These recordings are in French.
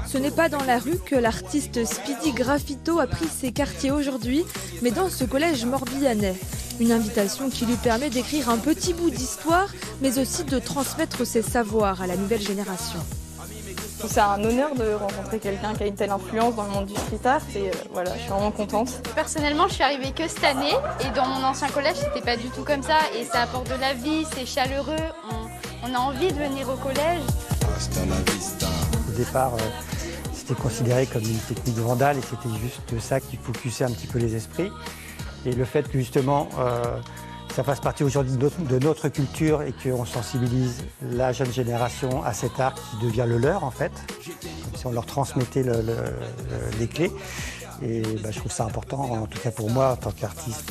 Ce n'est pas dans la rue que l'artiste Speedy Graffito a pris ses quartiers aujourd'hui, mais dans ce collège morbihanais. Une invitation qui lui permet d'écrire un petit bout d'histoire, mais aussi de transmettre ses savoirs à la nouvelle génération. C'est un honneur de rencontrer quelqu'un qui a une telle influence dans le monde du street art et voilà, je suis vraiment contente. Personnellement, je suis arrivée que cette année et dans mon ancien collège, c'était pas du tout comme ça et ça apporte de la vie, c'est chaleureux, on a envie de venir au collège. Au départ, c'était considéré comme une technique vandale et c'était juste ça qui focusait un petit peu les esprits. Et le fait que justement ça fasse partie aujourd'hui de notre culture et qu'on sensibilise la jeune génération à cet art qui devient le leur en fait, comme si on leur transmettait les clés. Et je trouve ça important, en tout cas pour moi en tant qu'artiste.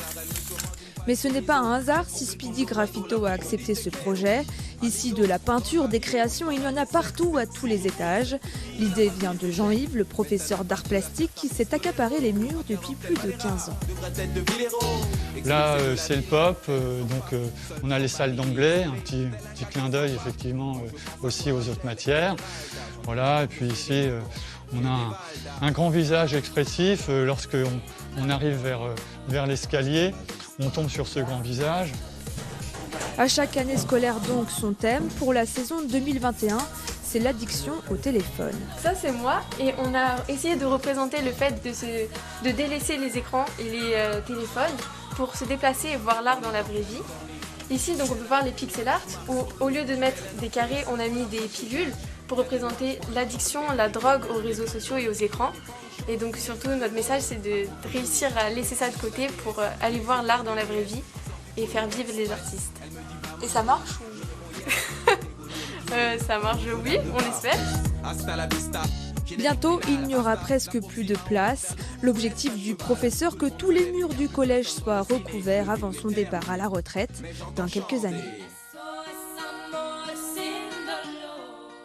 Mais ce n'est pas un hasard si Speedy Graffito a accepté ce projet. Ici, de la peinture, des créations, il y en a partout, à tous les étages. L'idée vient de Jean-Yves, le professeur d'art plastique, qui s'est accaparé les murs depuis plus de 15 ans. Là, c'est le pop, donc on a les salles d'anglais, un petit clin d'œil effectivement aussi aux autres matières. Voilà, et puis ici, on a un grand visage expressif. Lorsqu'on arrive vers l'escalier, on tombe sur ce grand visage. À chaque année scolaire donc son thème pour la saison 2021, c'est l'addiction au téléphone. Ça c'est moi et on a essayé de représenter le fait de délaisser les écrans et les téléphones pour se déplacer et voir l'art dans la vraie vie. Ici donc on peut voir les pixel art où au lieu de mettre des carrés, on a mis des pilules pour représenter l'addiction, la drogue aux réseaux sociaux et aux écrans. Et donc surtout notre message c'est de réussir à laisser ça de côté pour aller voir l'art dans la vraie vie et faire vivre les artistes. Et ça marche Ça marche, oui, on espère. Bientôt, il n'y aura presque plus de place. L'objectif du professeur, que tous les murs du collège soient recouverts avant son départ à la retraite dans quelques années.